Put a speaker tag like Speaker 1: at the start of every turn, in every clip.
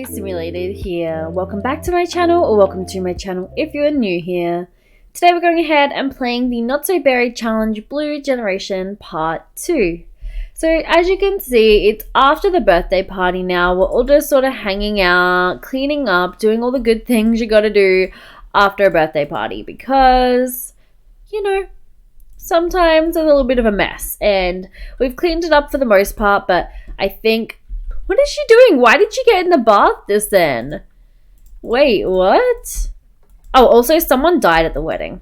Speaker 1: Simulated here. Welcome back to my channel, or welcome to my channel if you're new here. Today we're going ahead and playing the Not So Berry Challenge Blue Generation Part 2. So as you can see, it's after the birthday party now. We're all just sort of hanging out, cleaning up, doing all the good things you gotta do after a birthday party because, you know, sometimes it's a little bit of a mess. And we've cleaned it up for the most part, but I think... What is she doing? Why did she get in the bath just then? Wait, what? Oh, also someone died at the wedding.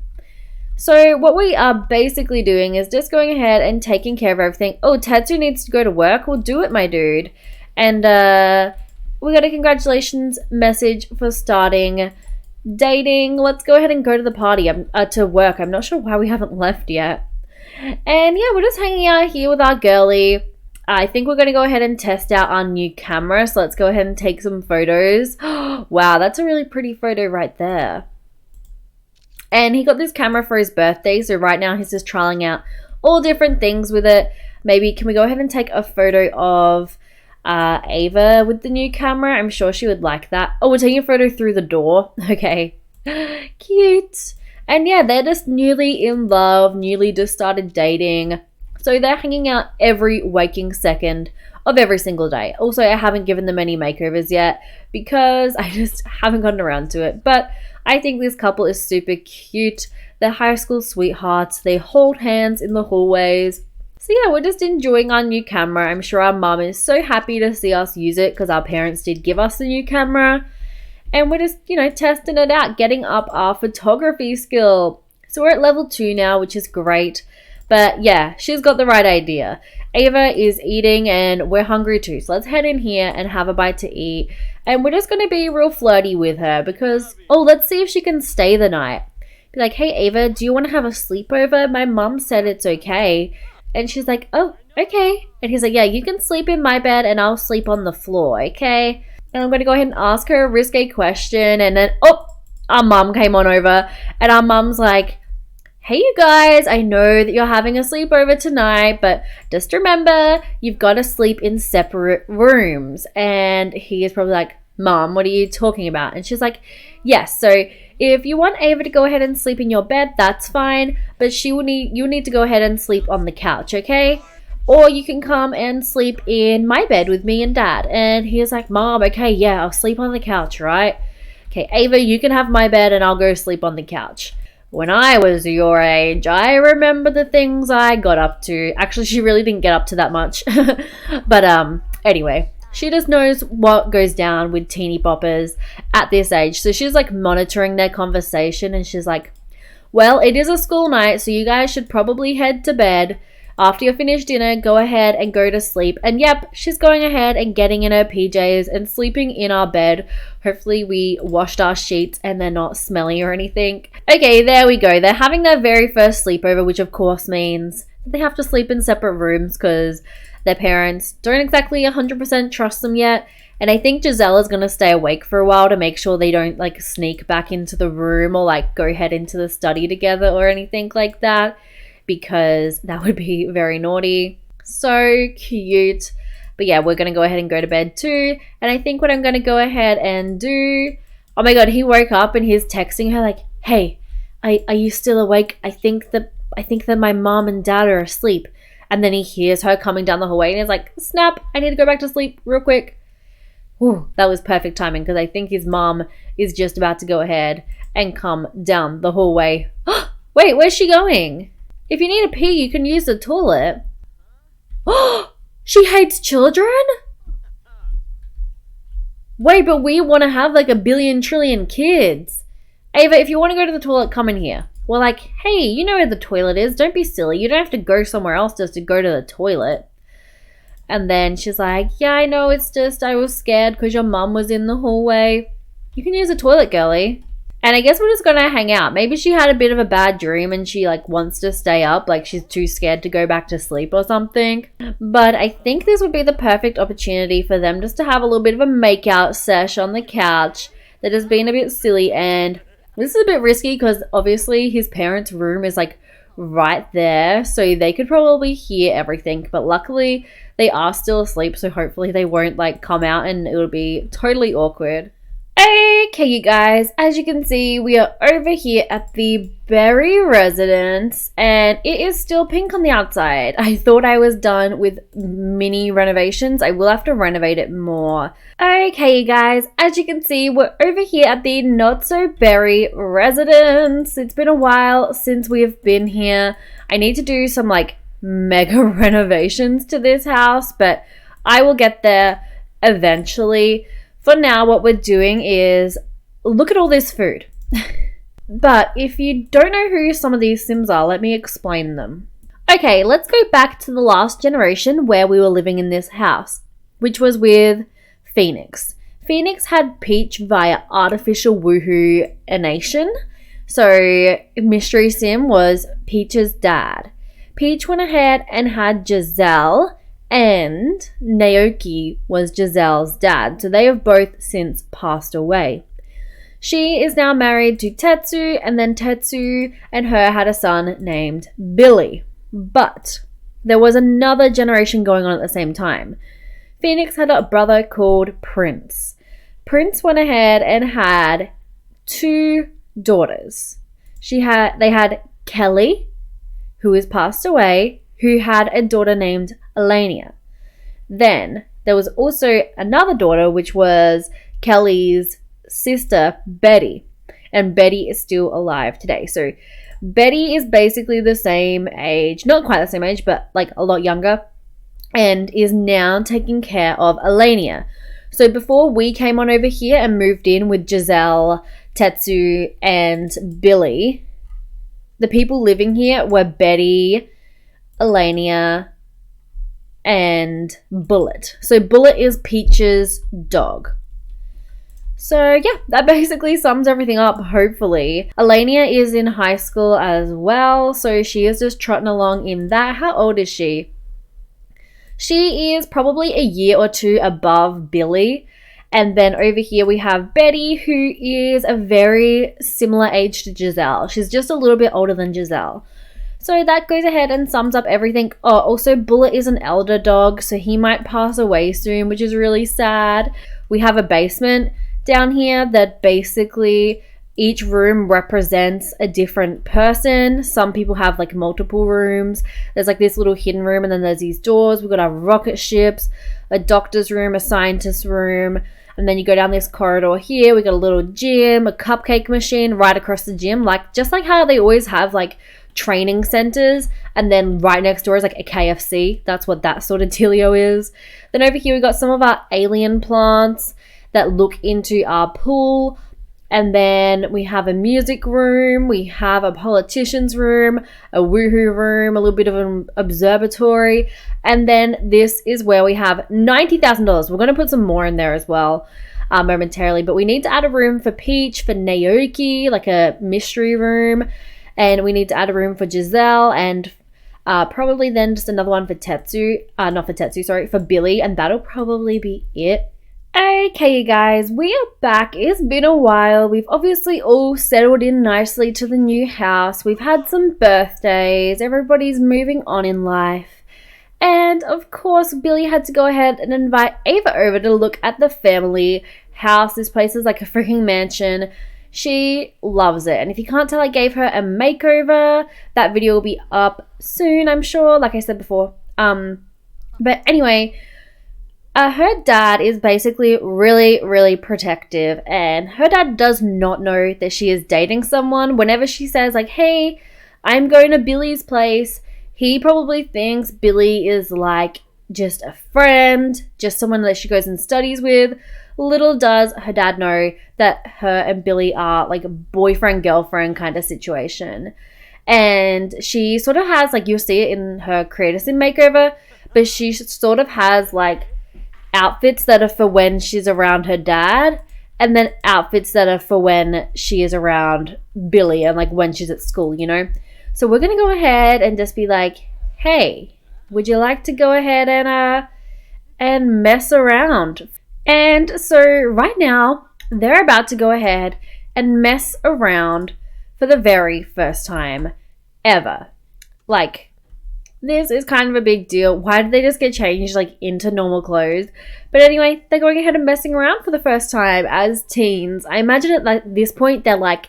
Speaker 1: So what we are basically doing is just going ahead and taking care of everything. Oh, Tetsu needs to go to work. We'll do it, my dude. And we got a congratulations message for starting dating. Let's go ahead and go to the party, to work. I'm not sure why we haven't left yet. And yeah, we're just hanging out here with our girly. I think we're going to go ahead and test out our new camera. So let's go ahead and take some photos. Wow, that's a really pretty photo right there. And he got this camera for his birthday. So right now he's just trialing out all different things with it. Maybe can we go ahead and take a photo of Ava with the new camera? I'm sure she would like that. Oh, we're taking a photo through the door. Okay. Cute. And yeah, they're just newly in love, newly just started dating. So they're hanging out every waking second of every single day. Also, I haven't given them any makeovers yet because I just haven't gotten around to it. But I think this couple is super cute. They're high school sweethearts. They hold hands in the hallways. So yeah, we're just enjoying our new camera. I'm sure our mom is so happy to see us use it because our parents did give us the new camera. And we're just, you know, testing it out, getting up our photography skill. So we're at level 2 now, which is great. But yeah, she's got the right idea. Ava is eating and we're hungry too. So let's head in here and have a bite to eat. And we're just going to be real flirty with her because, oh, let's see if she can stay the night. Be like, hey, Ava, do you want to have a sleepover? My mom said it's okay. And she's like, oh, okay. And he's like, yeah, you can sleep in my bed and I'll sleep on the floor, okay? And I'm going to go ahead and ask her a risque question. And then, oh, our mom came on over. And our mom's like, hey you guys, I know that you're having a sleepover tonight, but just remember, you've got to sleep in separate rooms. And he is probably like, Mom, what are you talking about? And she's like, yes, so if you want Ava to go ahead and sleep in your bed, that's fine, but you need to go ahead and sleep on the couch, okay? Or you can come and sleep in my bed with me and Dad. And he's like, Mom, okay, yeah, I'll sleep on the couch, right? Okay, Ava, you can have my bed and I'll go sleep on the couch. When I was your age, I remember the things I got up to. Actually, she really didn't get up to that much. But anyway, she just knows what goes down with teeny boppers at this age. So she's like monitoring their conversation and she's like, well, it is a school night, so you guys should probably head to bed. After you're finished dinner, go ahead and go to sleep. And yep, she's going ahead and getting in her PJs and sleeping in our bed. Hopefully we washed our sheets and they're not smelly or anything. Okay, there we go. They're having their very first sleepover, which of course means they have to sleep in separate rooms because their parents don't exactly 100% trust them yet. And I think Gisella's going to stay awake for a while to make sure they don't like sneak back into the room or like go head into the study together or anything like that, because that would be very naughty. So cute. But yeah, we're going to go ahead and go to bed too. And I think what I'm going to go ahead and do... Oh my god, he woke up and he's texting her like, hey, are you still awake? I think that my mom and dad are asleep. And then he hears her coming down the hallway and he's like, snap, I need to go back to sleep real quick. Ooh, that was perfect timing because I think his mom is just about to go ahead and come down the hallway. Wait, where's she going? If you need a pee, you can use the toilet. Oh, she hates children? Wait, but we want to have like 1 billion trillion kids. Ava, if you want to go to the toilet, come in here. We're like, hey, you know where the toilet is. Don't be silly. You don't have to go somewhere else just to go to the toilet. And then she's like, yeah, I know. It's just I was scared because your mom was in the hallway. You can use the toilet, girly. And I guess we're just going to hang out. Maybe she had a bit of a bad dream and she like wants to stay up. Like she's too scared to go back to sleep or something. But I think this would be the perfect opportunity for them just to have a little bit of a makeout sesh on the couch. That has been a bit silly. And this is a bit risky because obviously his parents' room is like right there, so they could probably hear everything, but luckily they are still asleep, so hopefully they won't like come out and it'll be totally awkward. Okay, you guys, as you can see, we are over here at the Berry residence, and it is still pink on the outside. I thought I was done with mini renovations. I will have to renovate it more. Okay, you guys, as you can see, we're over here at the Not So Berry residence. It's been a while since we've been here. I need to do some like mega renovations to this house, but I will get there eventually. For now, what we're doing is look at all this food. But if you don't know who some of these Sims are, let me explain them. Okay, let's go back to the last generation where we were living in this house, which was with Phoenix. Phoenix had Peach via artificial woohoo-nation. So Mystery Sim was Peach's dad. Peach went ahead and had Giselle, and Naoki was Giselle's dad, so they have both since passed away. She is now married to Tetsu, and then Tetsu and her had a son named Billy. But there was another generation going on at the same time. Phoenix had a brother called Prince. Prince went ahead and had 2 daughters. They had Kelly, who has passed away, who had a daughter named Elenia. Then there was also another daughter, which was Kelly's sister, Betty. And Betty is still alive today. So Betty is basically the same age, not quite the same age, but like a lot younger, and is now taking care of Elenia. So before we came on over here and moved in with Giselle, Tetsu, and Billy, the people living here were Betty, Elenia, and Bullet. So Bullet is Peach's dog. So yeah, that basically sums everything up, hopefully. Elenia is in high school as well, so she is just trotting along in that. How old is she? She is probably a year or 2 above Billy. And then over here we have Betty, who is a very similar age to Giselle. She's just a little bit older than Giselle. So that goes ahead and sums up everything. Oh, also Bullet is an elder dog, so he might pass away soon, which is really sad. We have a basement down here that basically each room represents a different person. Some people have like multiple rooms. There's like this little hidden room, and then there's these doors. We've got our rocket ships, a doctor's room, a scientist's room. And then you go down this corridor here. We got a little gym, a cupcake machine right across the gym. Just like how they always have like training centers, and then right next door is like a KFC. That's what that sort of dealio is. Then over here we got some of our alien plants that look into our pool. And then we have a music room, we have a politician's room, a woohoo room, a little bit of an observatory, and then this is where we have $90,000. We're going to put some more in there as well momentarily, but we need to add a room for Peach, for Naoki, like a mystery room, and we need to add a room for Giselle, and probably then just another one for for Billy, and that'll probably be it. Okay, you guys, we are back. It's been a while. We've obviously all settled in nicely to the new house. We've had some birthdays. Everybody's moving on in life. And of course, Billy had to go ahead and invite Ava over to look at the family house. This place is like a freaking mansion. She loves it. And if you can't tell, I gave her a makeover. That video will be up soon, I'm sure, like I said before. But anyway, her dad is basically really, really protective, and her dad does not know that she is dating someone. Whenever she says like, hey, I'm going to Billy's place, he probably thinks Billy is like just a friend, just someone that she goes and studies with. Little does her dad know that her and Billy are like a boyfriend-girlfriend kind of situation. And she sort of has, like, you'll see it in her Creator Sim makeover, but she sort of has like outfits that are for when she's around her dad, and then outfits that are for when she is around Billy and like when she's at school, you know? So we're gonna go ahead and just be like, hey, would you like to go ahead and mess around? And so right now they're about to go ahead and mess around for the very first time ever. Like, this is kind of a big deal. Why did they just get changed like into normal clothes? But anyway, they're going ahead and messing around for the first time as teens. I imagine at this point they're like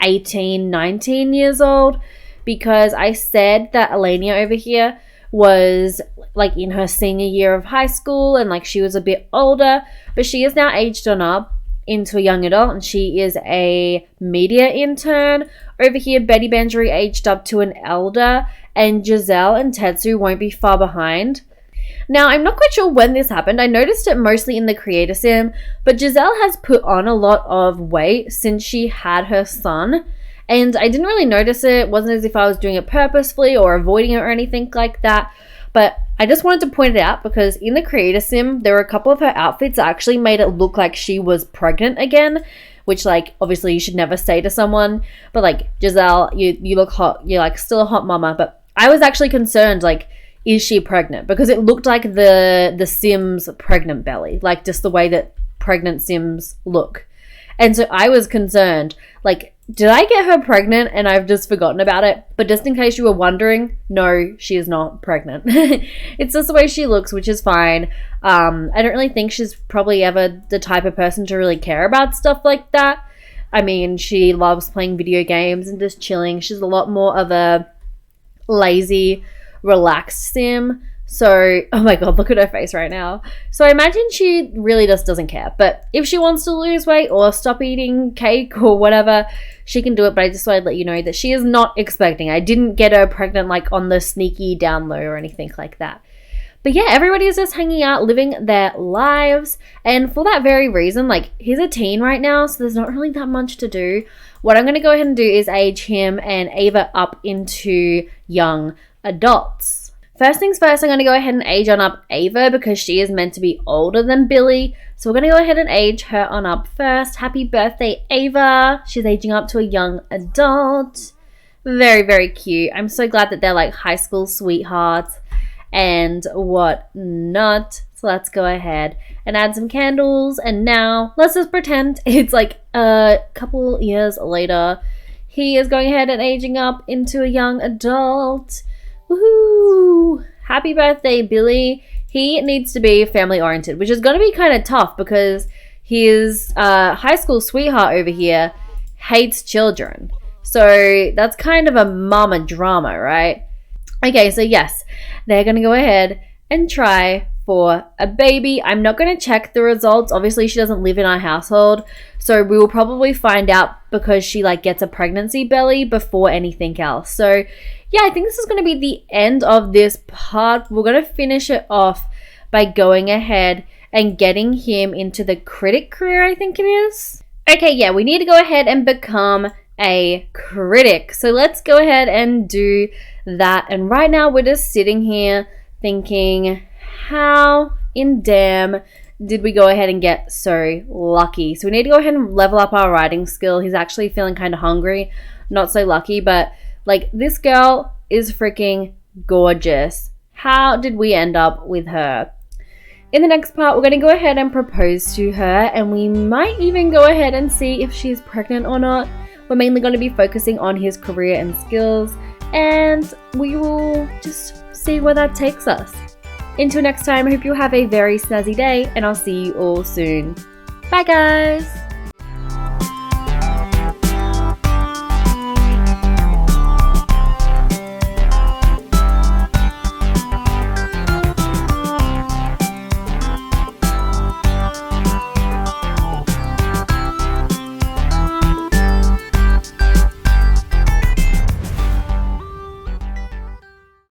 Speaker 1: 18, 19 years old, because I said that Elenia over here was like in her senior year of high school and like she was a bit older, but she is now aged on up into a young adult and she is a media intern. Over here, Betty Benjari aged up to an elder, and Giselle and Tetsu won't be far behind. Now, I'm not quite sure when this happened. I noticed it mostly in the creator sim, but Giselle has put on a lot of weight since she had her son, and I didn't really notice it. It wasn't as if I was doing it purposefully or avoiding it or anything like that, but I just wanted to point it out because in the creator sim, there were a couple of her outfits that actually made it look like she was pregnant again, which, like, obviously you should never say to someone, but like, Giselle, you look hot, you're like still a hot mama, but I was actually concerned, like, is she pregnant? Because it looked like the Sims pregnant belly, like just the way that pregnant Sims look. And so I was concerned, like, did I get her pregnant and I've just forgotten about it? But just in case you were wondering, no, she is not pregnant. It's just the way she looks, which is fine. I don't really think she's probably ever the type of person to really care about stuff like that. I mean, she loves playing video games and just chilling. She's a lot more of a lazy, relaxed sim. So, oh my god, look at her face right now. So I imagine she really just doesn't care. But if she wants to lose weight or stop eating cake or whatever, she can do it. But I just wanted to let you know that she is not expecting. I didn't get her pregnant like on the sneaky down low or anything like that. But yeah, everybody is just hanging out, living their lives. And for that very reason, like, he's a teen right now, so there's not really that much to do. What I'm going to go ahead and do is age him and Ava up into young adults. First things first, I'm going to go ahead and age on up Ava because she is meant to be older than Billy. So we're going to go ahead and age her on up first. Happy birthday, Ava. She's aging up to a young adult. Very, very cute. I'm so glad that they're like high school sweethearts and whatnot. So let's go ahead and add some candles. And now let's just pretend it's like a couple years later. He is going ahead and aging up into a young adult. Woohoo! Happy birthday, Billy. He needs to be family oriented, which is going to be kind of tough because his high school sweetheart over here hates children. So that's kind of a mama drama, right? Okay, so yes, they're going to go ahead and try for a baby. I'm not going to check the results. Obviously, she doesn't live in our household, so we will probably find out because she like gets a pregnancy belly before anything else. So yeah, I think this is going to be the end of this part. We're going to finish it off by going ahead and getting him into the critic career, I think it is. Okay, yeah, we need to go ahead and become a critic. So let's go ahead and do that. And right now we're just sitting here thinking, how in damn did we go ahead and get so lucky? So we need to go ahead and level up our writing skill. He's actually feeling kind of hungry. Not so lucky, but like, this girl is freaking gorgeous. How did we end up with her? In the next part, we're going to go ahead and propose to her, and we might even go ahead and see if she's pregnant or not. We're mainly going to be focusing on his career and skills, and we will just see where that takes us. Until next time, I hope you have a very snazzy day, and I'll see you all soon. Bye, guys!